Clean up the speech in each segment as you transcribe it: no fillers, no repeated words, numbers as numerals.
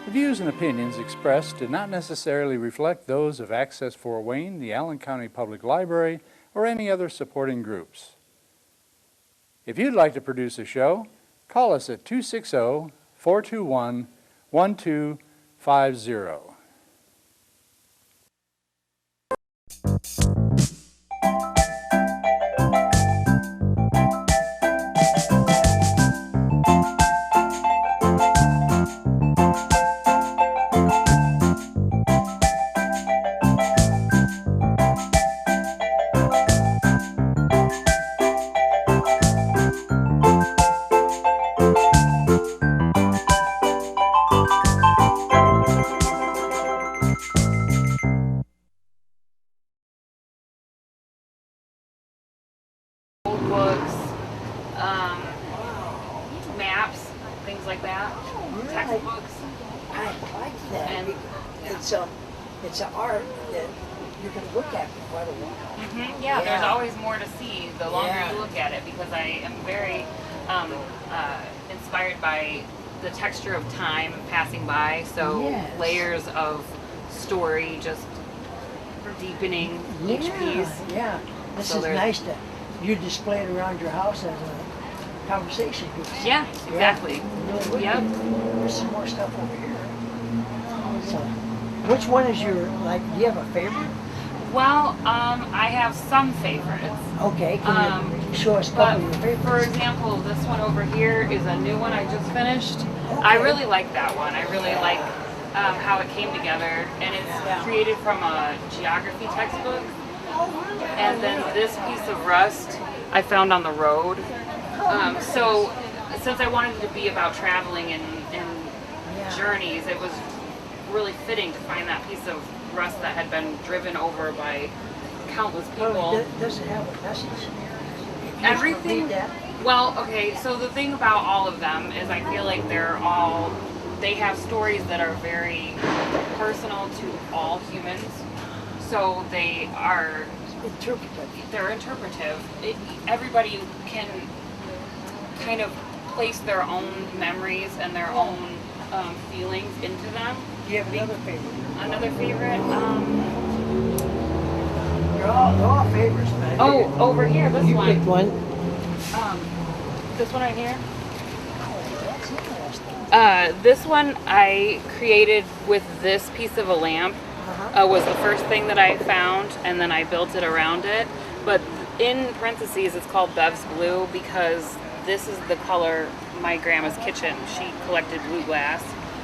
The views and opinions expressed do not necessarily reflect those of Access Fort Wayne, the Allen County Public Library, or any other supporting groups. If you'd like to produce a show, call us at 260-421-1250. Books, maps, things like that, textbooks. I like that. And- It's an art that you can look at for quite a while. Yeah, there's Yeah. always more to see the longer Yeah. you look at it, because I am very inspired by the texture of time passing by. So Yes. layers of story just deepening each piece. Yeah. This So is there's- nice that you display it around your house as a conversation piece. Yeah, exactly. Yeah, really would Yep. be. There's some more stuff over here. So, which one is your, like, do you have a favorite? Well, I have some favorites. Okay, can you show us a But couple of your for favorites? example, this one over here is a new one I just finished. I Okay. really like that one. I really like how it came together, and it's created from a geography textbook. And then this piece of rust I found on the road. So since I wanted it to be about traveling and Yeah. journeys, it was really fitting to find that piece of rust that had been driven over by countless people. Oh, does it have a message? Can you Everything. read that? Well, okay, so the thing about all of them is I feel like they have stories that are very personal to all humans. So they're interpretive. Everybody can kind of place their own memories and their own feelings into them. Do you have another favorite? Another favorite, They're all favorites, man. oh, over here, this You one. picked one. This one right here. Oh, that's interesting. This one I created with this piece of a lamp. Was the first thing that I found, and then I built it around it. But in parentheses, it's called Bev's Blue because this is the color my grandma's kitchen. She collected blue glass,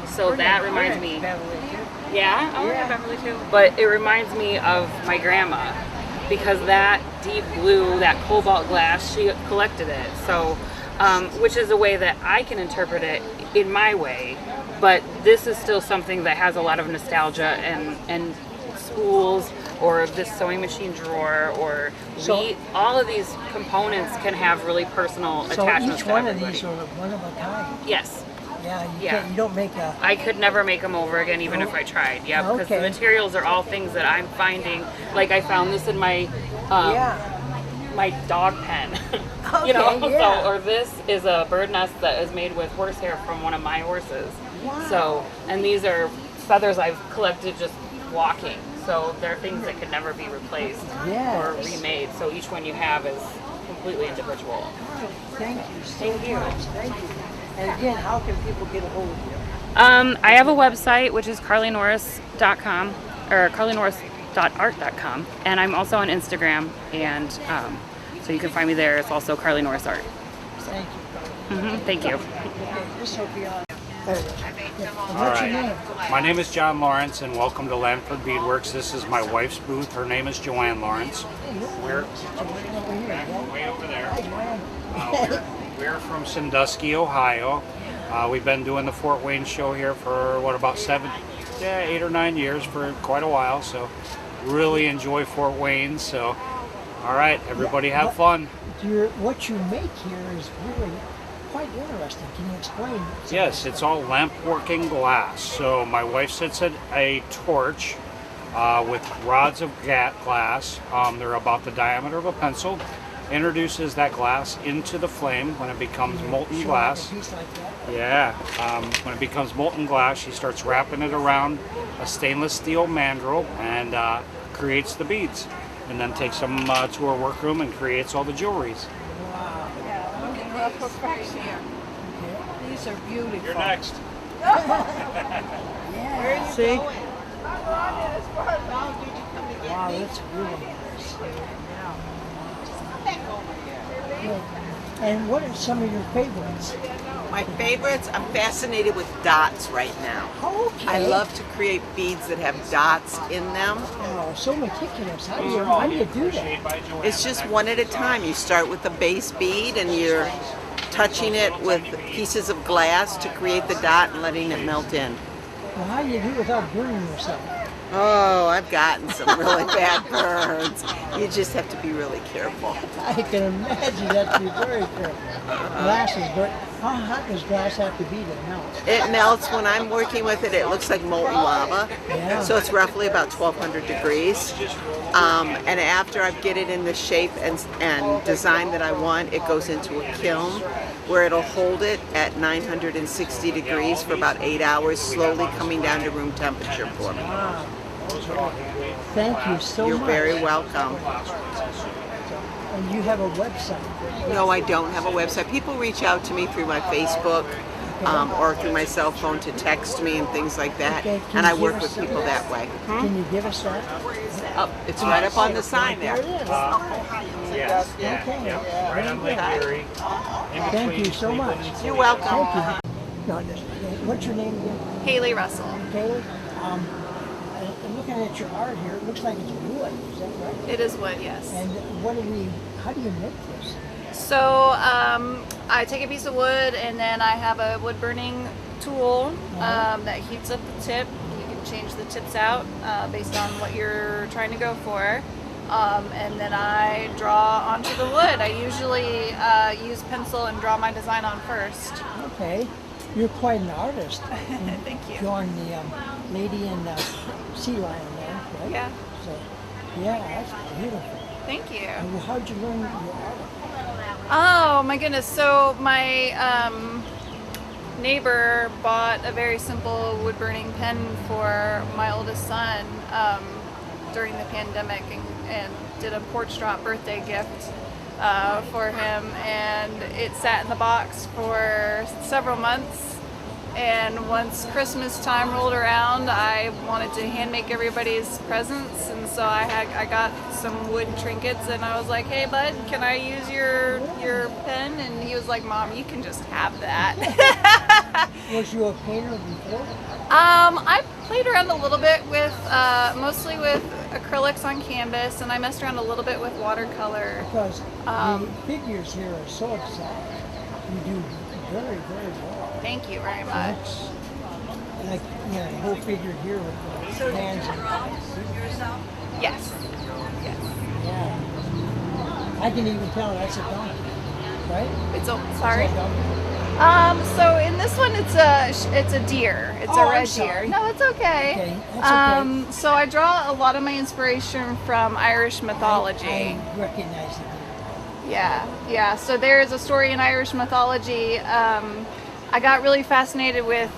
so that reminds me. Beverly, too. Yeah, oh Yeah. yeah, Beverly too. But it reminds me of my grandma because that deep blue, that cobalt glass, she collected it. So, which is a way that I can interpret it in my way. But this is still something that has a lot of nostalgia and spools or this sewing machine drawer or So- all of these components can have really personal So attachments each to one of everybody. these are one of a kind. Yes. Yeah, Yeah. you don't make a. I could never make them over again, even if I tried. Yeah, because Okay. the materials are all things that I'm finding. Like I found this in my my dog pen. You know, Okay, yeah. so or this is a bird nest that is made with horsehair from one of my horses. Wow. So, and these are feathers I've collected just walking. So they're things that could never be replaced or Yes. remade. So each one you have is completely individual. Thank you so Thank you. much. Thank you. And again, how can people get a hold of you? I have a website which is carlynorris.com or carlynorris.art.com, and I'm also on Instagram, and so you can find me there. It's also Carly Norris Art. Thank you. Thank you. Okay, this will be on. There it is. Yeah. All What's your right. name? My name is John Lawrence, and welcome to Lanford Beadworks. This is my wife's booth. Her name is Joanne Lawrence. We're Over here. Yeah. way over there. Hi, Joanne. We're from Sandusky, Ohio. We've been doing the Fort Wayne show here for about 8 or 9 years, for quite a while. So really enjoy Fort Wayne. So all right, everybody have fun. What you make here is really quite interesting. Can you explain? Yes, it's all lamp working glass. So my wife sits at a torch with rods of glass. They're about the diameter of a pencil. introduces that glass into the flame when it becomes molten Show glass. like a piece like that. Yeah, when it becomes molten glass, she starts wrapping it around a stainless steel mandrel and creates the beads. And then takes them to her workroom and creates all the jewelries. Wow. Yeah, look at her perfection. Okay. These are beautiful. You're next. Yeah. See? Going? Wow, that's really nice. Good. And what are some of your favorites? My favorites, I'm fascinated with dots right now. Okay. I love to create beads that have dots in them. Oh, so meticulous. How do you do that? It's just one at a time. You start with the base bead and you're touching it with pieces of glass to create the dot and letting it melt in. Well, how do you do it without burning yourself? Oh, I've gotten some really bad burns. You just have to be really careful. I can imagine that to be very careful. Glass is very. How hot does glass have to be to melt? It melts when I'm working with it. It looks like molten lava. Yeah. So it's roughly about 1200 degrees. And after I get it in the shape and design that I want, it goes into a kiln where it'll hold it at 960 degrees for about 8 hours, slowly coming down to room temperature for me. Wow. Thank you so You're much. very welcome. And you have a website. No, I don't have a website. People reach out to me through my Facebook or through my cell phone to text me and things like that. Okay, can And I you work give with us people that way. Can you give us that? Oh, it's right up on the sign There there. it is. Yes. Okay. Right on Lake Erie. Thank you so much. You're welcome. Thank you. No, what's your name again? Haley Russell. Kaylee? And looking at your art here, it looks like it's wood. Is that right? It is wood, yes. And how do you make this? So I take a piece of wood and then I have a wood burning tool that heats up the tip. You can change the tips out based on what you're trying to go for. And then I draw onto the wood. I usually use pencil and draw my design on first. Okay. You're quite an artist. Thank you. Drawing the lady in the sea lion there, right? Yeah. So, yeah, that's beautiful. Thank you. And how'd you learn your art? Oh my goodness. So my neighbor bought a very simple wood burning pen for my oldest son during the pandemic and did a porch drop birthday gift for him, and it sat in the box for several months. And once Christmas time rolled around, I wanted to hand make everybody's presents, and so I got some wood trinkets, and I was like, "Hey, bud, can I use your pen?" And he was like, "Mom, you can just have that." Was you a painter before? I played around a little bit with mostly with acrylics on canvas, and I messed around a little bit with watercolor. Because the figures here are so exact. You do very, very well. Thank you very much. Like, the whole figure here with the hands and Yes. yeah. I can even tell that's a donkey, right? It's Is sorry. that a donkey? So in this one, it's a deer. It's Oh, a red I'm sorry. deer. No, it's okay. Okay, that's okay. So I draw a lot of my inspiration from Irish mythology. I recognize it. Yeah. So there is a story in Irish mythology. I got really fascinated with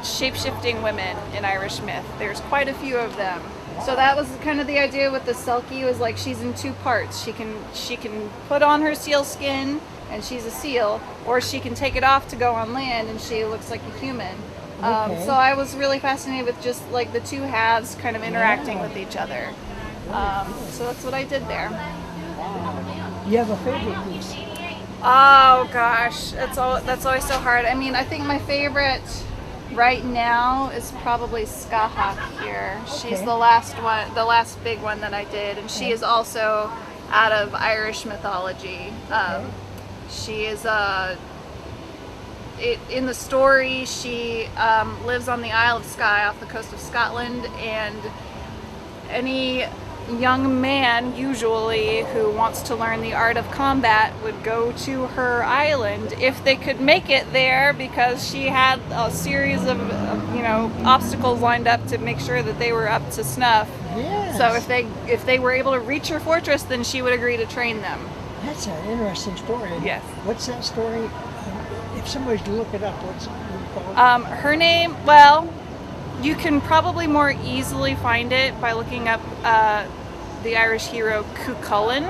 shape-shifting women in Irish myth. There's quite a few of them. So that was kind of the idea with the Selkie, was like she's in two parts. She can put on her seal skin and she's a seal, or she can take it off to go on land and she looks like a human. Okay. So I was really fascinated with just like the two halves kind of interacting with each other. So that's what I did there. You have a favorite piece? Oh gosh, that's always so hard. I mean, I think my favorite right now is probably Skahak here. She's Okay. the last big one that I did, and she is also out of Irish mythology. She is in the story, she lives on the Isle of Skye off the coast of Scotland, and any young man, usually, who wants to learn the art of combat would go to her island if they could make it there, because she had a series of obstacles lined up to make sure that they were up to snuff. Yes. So if they were able to reach her fortress, then she would agree to train them. That's an interesting story. Yes. What's that story? If somebody's to look it up, what do you call it? Her name, well, you can probably more easily find it by looking up the Irish hero Cuchulainn.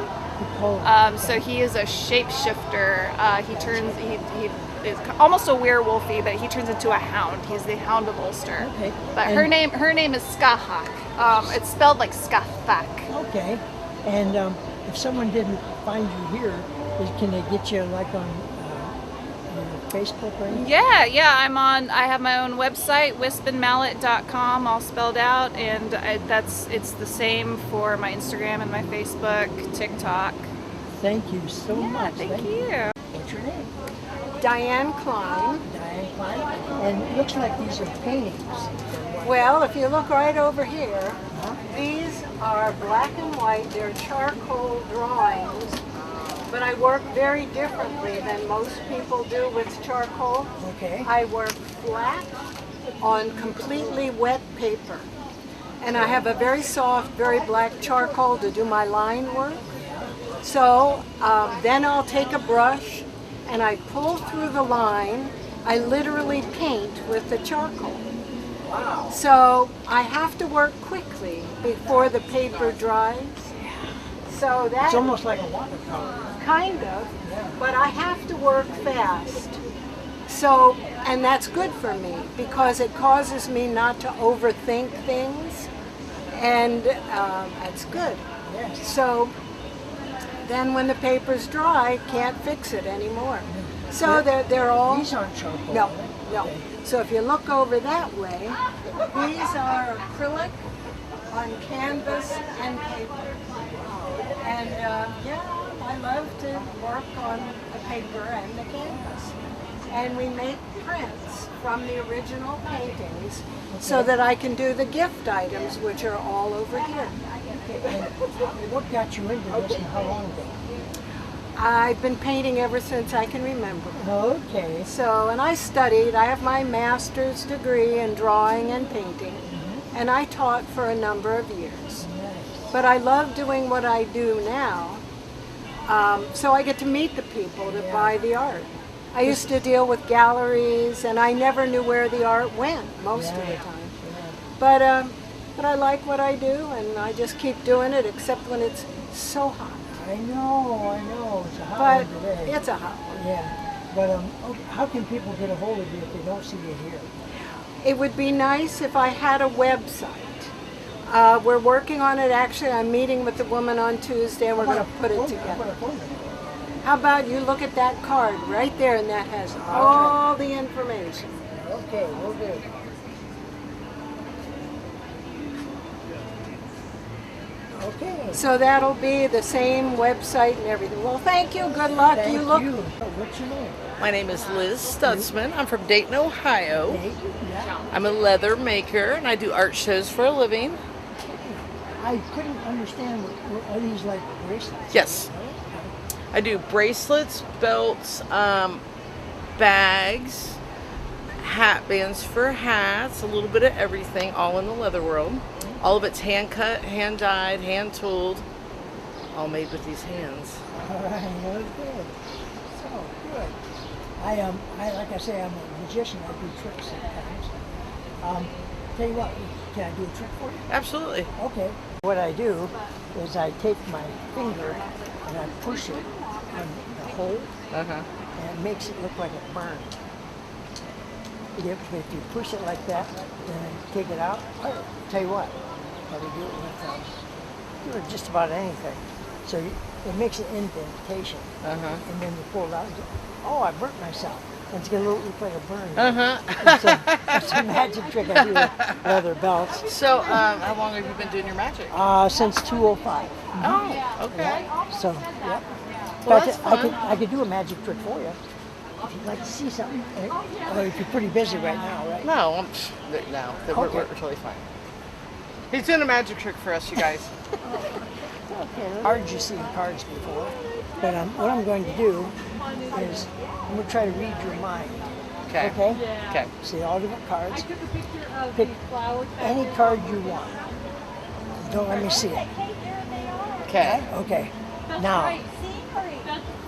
So he is a shapeshifter. He is almost a werewolfy, but he turns into a hound. He's the Hound of Ulster. Okay. But her name is Skahak. It's spelled like Skathak. Okay. And if someone didn't find you here, can they get you like on Facebook or anything? Yeah. I have my own website, wispandmallet.com, all spelled out, and it's the same for my Instagram and my Facebook, TikTok. Thank you so much. Thank you. What's your name? Diane Klein. Diane Klein. And it looks like these are paintings. Well, if you look right over here, these are black and white. They're charcoal drawings, but I work very differently than most people do with charcoal. Okay. I work flat on completely wet paper. And I have a very soft, very black charcoal to do my line work. So then I'll take a brush and I pull through the line. I literally paint with the charcoal. Wow. So I have to work quickly before the paper dries. So It's that almost like a watercolor. kind of, but I have to work fast. So, and that's good for me because it causes me not to overthink things, and that's good. Yes. So then when the paper's dry, can't fix it anymore. So they're all... These aren't charcoal. No, right? no. Okay. So if you look over that way, these are acrylic on canvas and paper. And I love to work on the paper and the canvas. And we make prints from the original paintings so that I can do the gift items, which are all over here. And what got you into this and how long ago? I've been painting ever since I can remember. Okay. So, and I studied. I have my master's degree in drawing and painting, and I taught for a number of years. But I love doing what I do now, so I get to meet the people that buy the art. I used to deal with galleries, and I never knew where the art went most of the time. But I like what I do, and I just keep doing it, except when it's so hot. I know. It's a hot But one today. it's a hot one. Yeah. But how can people get a hold of you if they don't see you here? It would be nice if I had a website. We're working on it. Actually, I'm meeting with the woman on Tuesday, and we're going to put it How about together. a phone number? How about you look at that card right there, and that has all the information. Okay, we'll do. Okay. So that'll be the same website and everything. Well, thank you. Good luck. Thank you look. What's your name? My name is Liz Stutzman. I'm from Dayton, Ohio. Dayton? Yeah. I'm a leather maker and I do art shows for a living. I couldn't understand. Are these like bracelets? Yes. I do bracelets, belts, bags, hat bands for hats, a little bit of everything, all in the leather world. All of it's hand cut, hand dyed, hand tooled, all made with these hands. All right. Okay. So good. I like I say, I'm a magician. I do tricks sometimes. Tell you what, can I do a trick for you? Absolutely. Okay. What I do is I take my finger and I push it on the hole, and it makes it look like it burned. If you push it like that, then take it out. Tell you what, probably do it with just about anything. So it makes an indentation, and then you pull it out. And oh, I burnt myself. And it's gonna look like a burn. It's a magic trick I do with leather belts. So, how long have you been doing your magic? Since 205. Oh, okay. So, yep. Well, But that's fun. I could do a magic trick for you if you'd like to see something. Or if you're pretty busy right now, right? No, no, we're Okay. totally fine. He's doing a magic trick for us, you guys. Cards you see in cards before. But what I'm going to do is I'm going to try to read your mind. Okay. Okay? Okay. See all different cards. Pick any card you want. Don't let me see it. Okay. Okay. Now,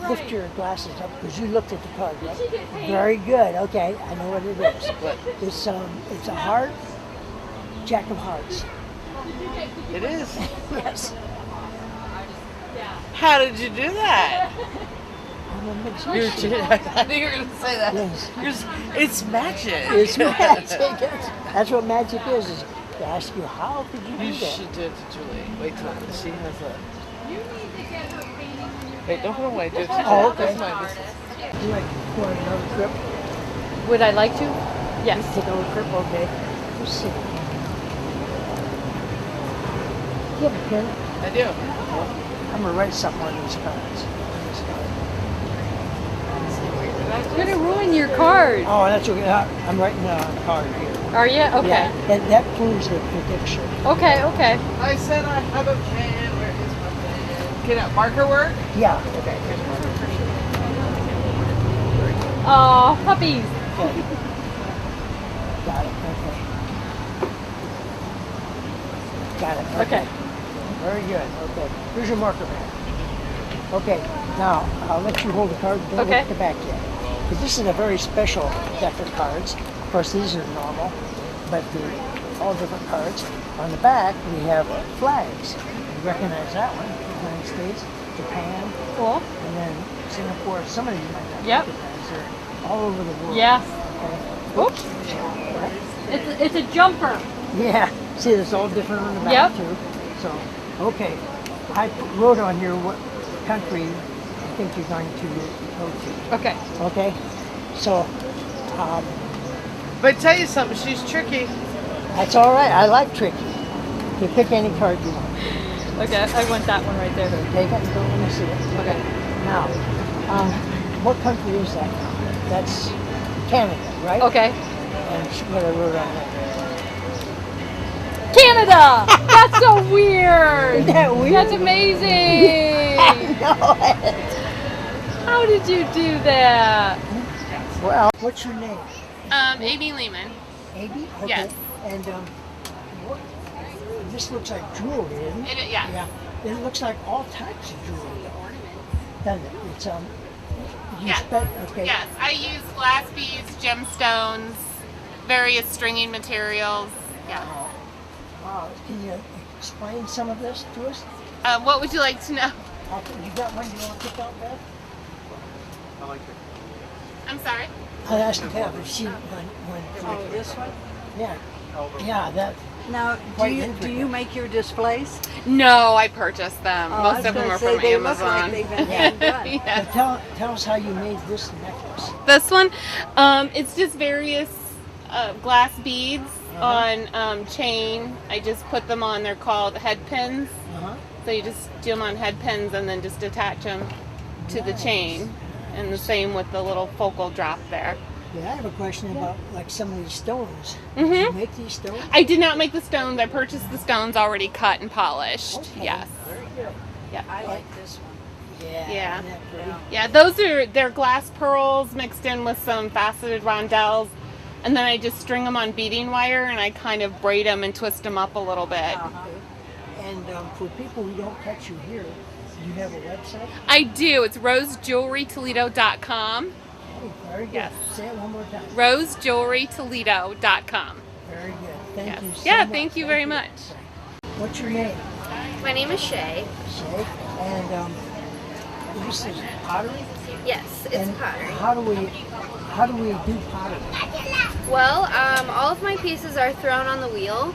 lift your glasses up because you looked at the card, right? Very good. Okay, I know what it is. What? It's a heart, Jack of Hearts. It is. Yes. How did you do that? I'm a You're magician. I knew you were going to say that. Yes. It's magic. It's magic. That's what magic is to ask you, how could you You do that? should do it to Julie. Wait till she has a. Wait, don't put it away. Do it to Julie. Oh, okay. That's mine. This is- You like going another trip? Would I like to? Yes. Take another trip? Okay. Let's see. Do you have a pen? I do. I'm going to write something on these cards. You're gonna ruin your card. Oh, that's okay. I'm writing a card here. Are you? Okay. Yeah, and that proves the prediction. Okay. Okay. I said I have a pen. Where is my pen? Can that marker work? Yeah. Okay, here's a marker. Oh, puppies. Okay. Got it. Okay. Got it. Okay. Very good. Okay. Here's your marker pen. Okay. Now I'll let you hold the card. Don't look Okay. at the back yet. Because this is a very special deck of cards. Of course, these are normal, but they're all different cards. On the back, we have flags. You recognize that one? United States, Japan, Cool. and then Singapore. Some of you might not Yep. recognize. They're all over the world. Yes. Okay. Oops. It's a jumper. Yeah. See, it's all different on the back Yep. too. So, okay. I wrote on here what country I think you're going to go to. Okay. Okay. So, But tell you something, she's tricky. that's all right. I like tricky. You pick any card you want. Okay. I want that one right there. Take it and go. Let me see it. Okay. Now, what country is that? That's Canada, right? Okay. And what I wrote on there. Canada. That's so weird. Isn't that weird? That's amazing. No. How did you do that? Well, what's your name? Amy Lehman. Amy? Okay. Yes. And what? This looks like jewelry, isn't it? Yes. Yeah. It looks like all types of jewelry, doesn't it? It's you Yes. okay. Yes, I use glass beads, gemstones, various stringing materials. Yeah. Wow. Can you explain some of this to us? What would you like to know? Okay, you got one you want to pick out, Beth? I'm sorry? I'll ask Bev if she one. Oh, this one? Yeah. Yeah, that. Now, Quite do you intricate. make your displays? No, I purchased them. Oh, I Most was of them gonna are say, from they look Amazon. like they've been hand done. Yes. But tell us how you made this necklace. This one, it's just various glass beads on chain. I just put them on. They're called head pins. Uh-huh. So you just do them on head pins and then just attach them to the chain. And the same with the little focal drop there. Yeah, I have a question about like some of these stones. Did you make these stones? I did not make the stones. I purchased the stones already cut and polished. Okay. Yes. Very good. Yeah. I like this one. Yeah. Yeah. Isn't that pretty? Yeah, they're glass pearls mixed in with some faceted rondelles. And then I just string them on beading wire and I kind of braid them and twist them up a little bit. And for people who don't catch you here, do you have a website? I do. It's rosejewelrytoledo.com. Oh, very good. Yes. Say it one more time. rosejewelrytoledo.com. Very good. Thank Yes. you so Yeah, much. thank you very much. What's your name? My name is Shay. Shay. And this is pottery? Yes, it's And pottery. How do we do pottery? Well, all of my pieces are thrown on the wheel.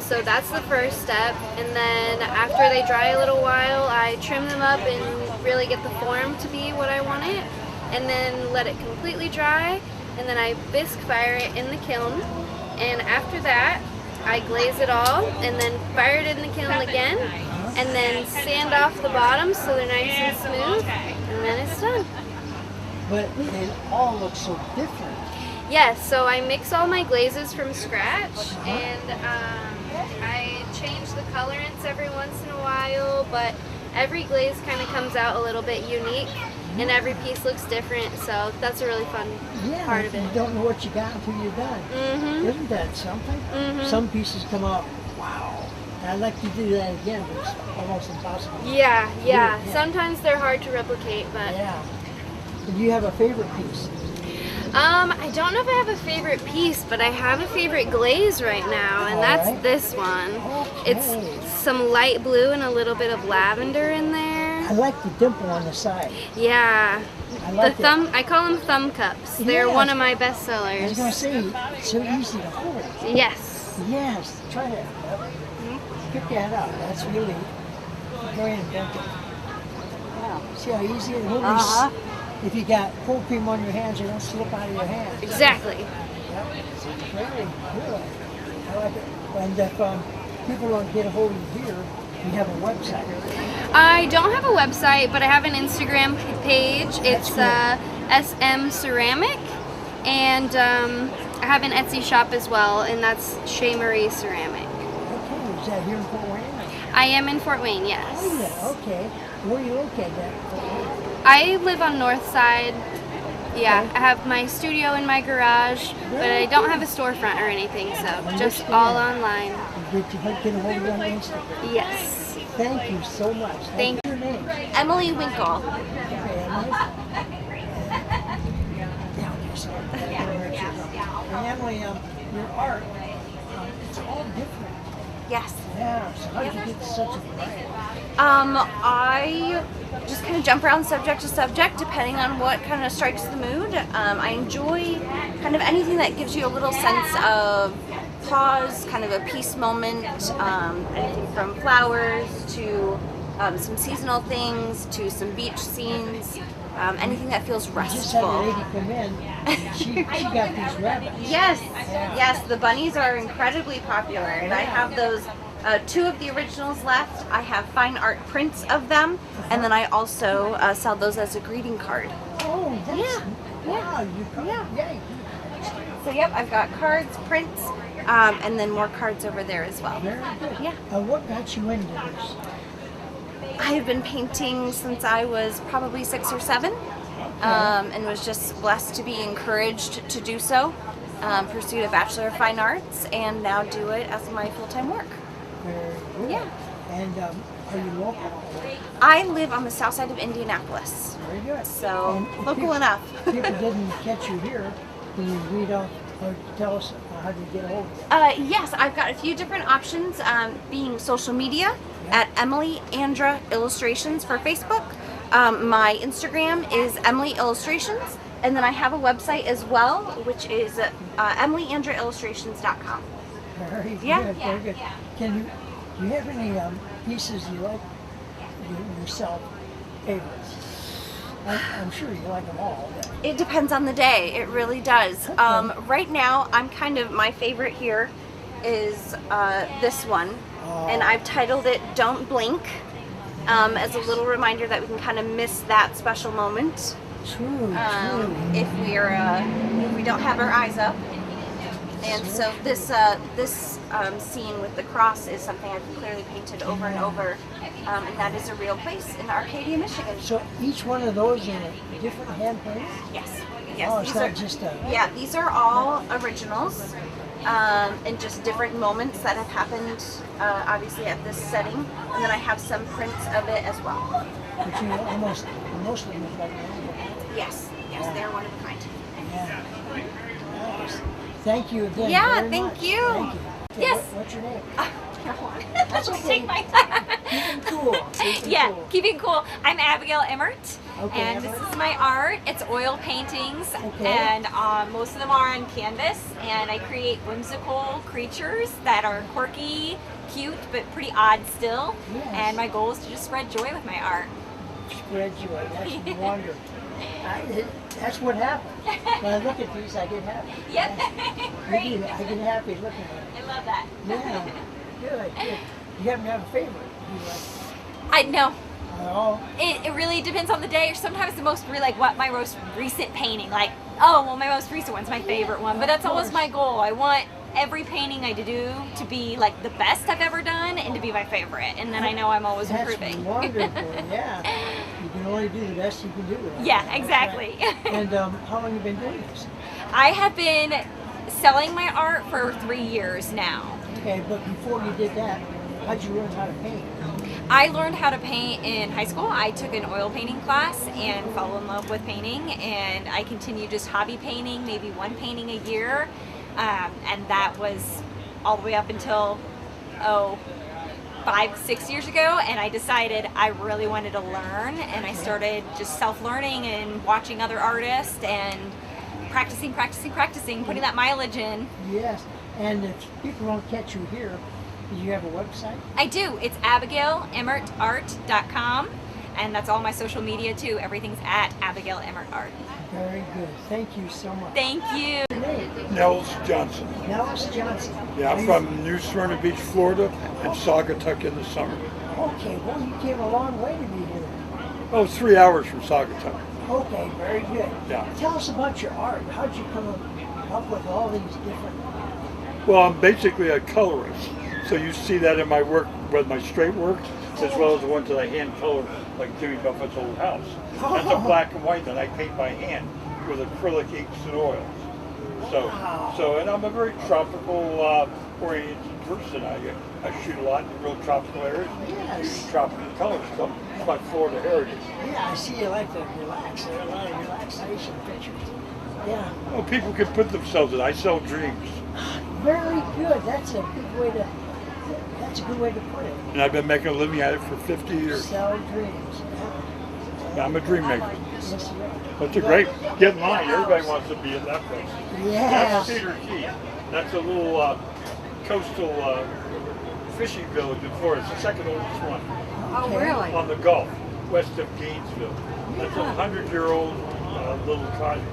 So that's the first step. And then after they dry a little while, I trim them up and really get the form to be what I want it. And then let it completely dry. And then I bisque fire it in the kiln. And after that, I glaze it all and then fire it in the kiln again. And then sand off the bottoms so they're nice and smooth. And then it's done. But they all look so different. Yes, so I mix all my glazes from scratch, and I change the colorants every once in a while, but every glaze kind of comes out a little bit unique, and every piece looks different, so that's a really fun part of You it. don't know what you got until you're done. Isn't that something? Some pieces come out, wow. And I'd like to do that again, but it's almost impossible. Yeah. Yeah. Sometimes they're hard to replicate, but Yeah. Do you have a favorite piece? I don't know if I have a favorite piece, but I have a favorite glaze right now, and that's Alright. this one. Okay. It's some light blue and a little bit of lavender in there. I like the dimple on the side. Yeah. I like it. I call them thumb cups. They're Yes. one of my I was bestsellers. going to say, it's so easy to hold. Yes. Yes, try that. Pick that up. That's really very inventive. Wow. See how easy it is? If you got cold cream on your hands, it won't slip out of your hands. Exactly. Yep. Very good. I like it. And if people don't get a hold of you here, you have a website. I don't have a website, but I have an Instagram page. It's That's SM Ceramic, and I have an Etsy shop as well, and that's Shea Marie Ceramic. Okay, is that here in Fort Wayne? I am in Fort Wayne, yes. Oh, yeah, okay. Where are you located at? Fort Wayne? I live on North Side. Yeah, I have my studio in my garage, but I don't have a storefront or anything, so just all online. Did you get a hold of you on Instagram? Yes. Thank you so much. Thank What's your name? Emily Winkle. Okay, Emily. Yeah, okay, so and Emily, your art, it's all different. Yes. Yeah, so how did you get such a variety? I just kind of jump around subject to subject depending on what kind of strikes the mood. I enjoy kind of anything that gives you a little sense of pause, kind of a peace moment, anything from flowers to some seasonal things to some beach scenes, anything that feels Just had a restful. lady come in, she got these rabbits. Yes, Yeah. yes, the bunnies are incredibly popular, and I have those. Two of the originals left. I have fine art prints of them, and then I also sell those as a greeting card. Oh, that's, Yeah. wow, you got, yeah. So yep, I've got cards, prints, and then more cards over there as well. Very good. Yeah. What got you into this? I've been painting since I was probably 6 or 7, and was just blessed to be encouraged to do so. Pursued a Bachelor of Fine Arts, and now do it as my full-time work. Very good. Yeah. And are you local? I live on the south side of Indianapolis, Very good. so And if local people- enough. People didn't catch you here. Can you read off or tell us how to get a hold of you? Yes, I've got a few different options, being social media at Emily Andra Illustrations for Facebook. My Instagram is Emily Illustrations, and then I have a website as well, which is EmilyAndraIllustrations.com. Very good. Yeah. Very good. Do you have any pieces you like yourself, favorites? I'm sure you like them all. But It depends on the day. It really does. Right now, my favorite here is this one, and I've titled it "Don't Blink," as a little reminder that we can kind of miss that special moment true. if we don't have our eyes up. And so this scene with the cross is something I've clearly painted over and over, and that is a real place in Arcadia, Michigan. So each one of those are a different hand painting? Yes. Yes. Oh, it's these not are just a... Yeah, these are all originals, and just different moments that have happened, obviously at this setting. And then I have some prints of it as well. But you almost, most of them look like your own. Yes. Yes, they're one of a kind. Yeah. Nice. Thank you again. Yeah, very thank much. you. Thank you. Okay, Yes. What's your name? That's okay. Take my time. Keep it cool. Keep it Yeah, cool. keeping cool. I'm Abigail Emmert, Okay, and Emmert. this is my art. It's oil paintings, Okay. and most of them are on canvas. And I create whimsical creatures that are quirky, cute, but pretty odd still. Yes. And my goal is to just spread joy with my art. Spread joy. That's wonderful. That's what happens. When I look at these, I get happy. Yep. I get happy looking at it. I love that. Yeah. Good. You happen to have a favorite? You like I know. all? It really depends on the day, or sometimes the most my most recent painting. Like Oh, well, my most recent one's my favorite one, but that's always my goal. I want every painting I do to be like the best I've ever done and to be my favorite, and then I know I'm always improving. That's wonderful, yeah. You can only do the best you can do. Right? Yeah, exactly. Right. And how long have you been doing this? I have been selling my art for 3 years now. Okay, but before you did that, how'd you learn how to paint? I learned how to paint in high school. I took an oil painting class and fell in love with painting, and I continue just hobby painting, maybe one painting a year, and that was all the way up until 5-6 years ago, and I decided I really wanted to learn, and I started just self-learning and watching other artists and practicing, putting that mileage in. Yes, and if people don't catch you here, do you have a website? I do. It's AbigailEmmertArt.com, and that's all my social media too. Everything's at Abigail Emmert Art. Very good. Thank you so much. Thank you. Nels Johnson. Nels Johnson. Yeah, I'm from New Smyrna Beach, Florida, and Saugatuck in the summer. Okay, well, you came a long way to be here. Oh, 3 hours from Saugatuck. Okay, very good. Yeah. Tell us about your art. How'd you come up with all these different... Well, I'm basically a colorist. So you see that in my work, with my straight work, as well as the ones that I hand color, like Jimmy Buffett's old house. That's a black and white that I paint by hand with acrylic inks and oils. So, and I'm a very tropical oriented person. I shoot a lot in real tropical areas. Yes. Use tropical colors. So it's my Florida heritage. Yeah, I see you like to relax. There are a lot of relaxation pictures. Yeah. Well, people can put themselves in. I sell dreams. Very good. That's a good way to. That's a good way to put it. And I've been making a living at it for 50 years. Sell dreams. Yeah. I'm a dream maker. Yes, you are. That's a great, get in line. Everybody wants to be in that place. Yes. That's Cedar Key. That's a little coastal fishing village in Florida. It's the second oldest one. Oh, really? On the Gulf, west of Gainesville. That's a 100-year-old little cottage.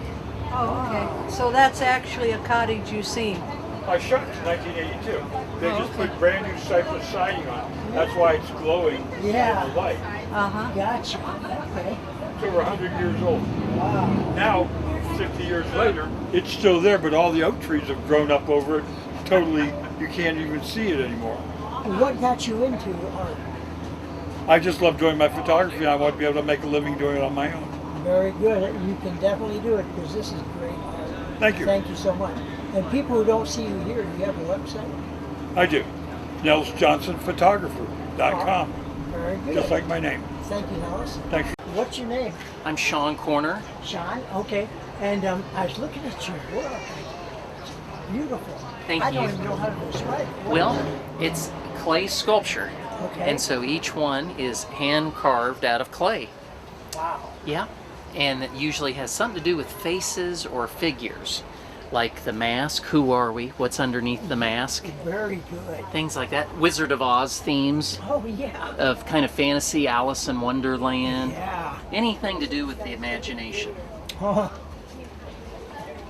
Oh, okay. So that's actually a cottage you've seen. I shot it in 1982. They just put brand new cypress siding on it. That's why it's glowing in the light. Uh-huh. Gotcha. Okay. It's over 100 years old. Wow. Now, 50 years later, it's still there, but all the oak trees have grown up over it. Totally, you can't even see it anymore. What got you into art? I just love doing my photography, and I want to be able to make a living doing it on my own. Very good. You can definitely do it because this is great art. Thank you. Thank you so much. And people who don't see you here, do you have a website? I do. NelsJohnsonPhotographer.com. Very good. Just like my name. Thank you, Nellis. Thank you. What's your name? I'm Sean Corner. Sean? Okay. And I was looking at your work. It's beautiful. Thank I you. don't even know how to describe it. Well, it's clay sculpture. Okay. And so each one is hand carved out of clay. Wow. Yeah. And it usually has something to do with faces or figures. Like the mask, who are we? What's underneath the mask? Very good. Things like that. Wizard of Oz themes. Oh, yeah. Of kind of fantasy, Alice in Wonderland. Yeah. Anything to do with the imagination. Oh.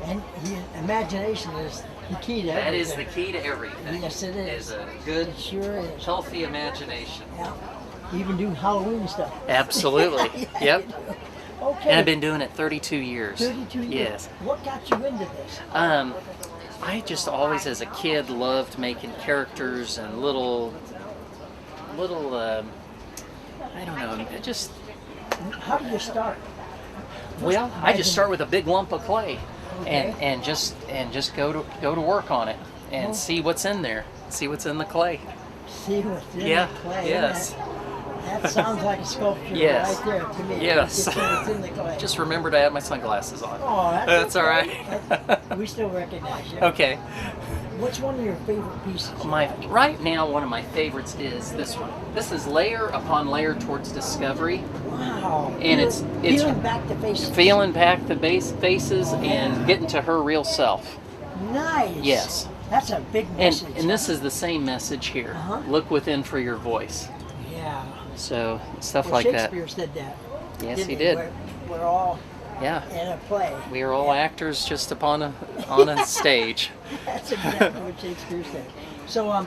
And the imagination is the key to everything. That is the key to everything. Yes, it is. Is a good, It sure is. healthy imagination. Yeah. Even do Halloween stuff. Absolutely. Yeah, Yep. you do. Okay. And I've been doing it 32 years. 32 years. Yes. What got you into this? I just always, as a kid, loved making characters and little, I don't know, just. How do you start? Well, I just start with a big lump of clay, Okay. and just go to work on it and Oh. see what's in there, see what's in the clay. See what's in Yeah. the clay. Yes. That sounds like a sculpture Yes. right there to me. Yes. Just what's in the clay. Just remember to have my sunglasses on. Oh, That's all right. We still recognize you. Okay. What's one of your favorite pieces? Right now, one of my favorites is this one. This is layer upon layer towards discovery. Wow. And it's peeling back the faces. feeling back the faces and getting to her real self. Nice. Yes. That's a big message. And this is the same message here. Uh-huh. Look within for your voice. Yeah. So stuff Well, like that. Shakespeare said that. Yes, didn't he did. We're all Yeah. in a play. We are all actors just on a stage. That's exactly what Shakespeare said. So,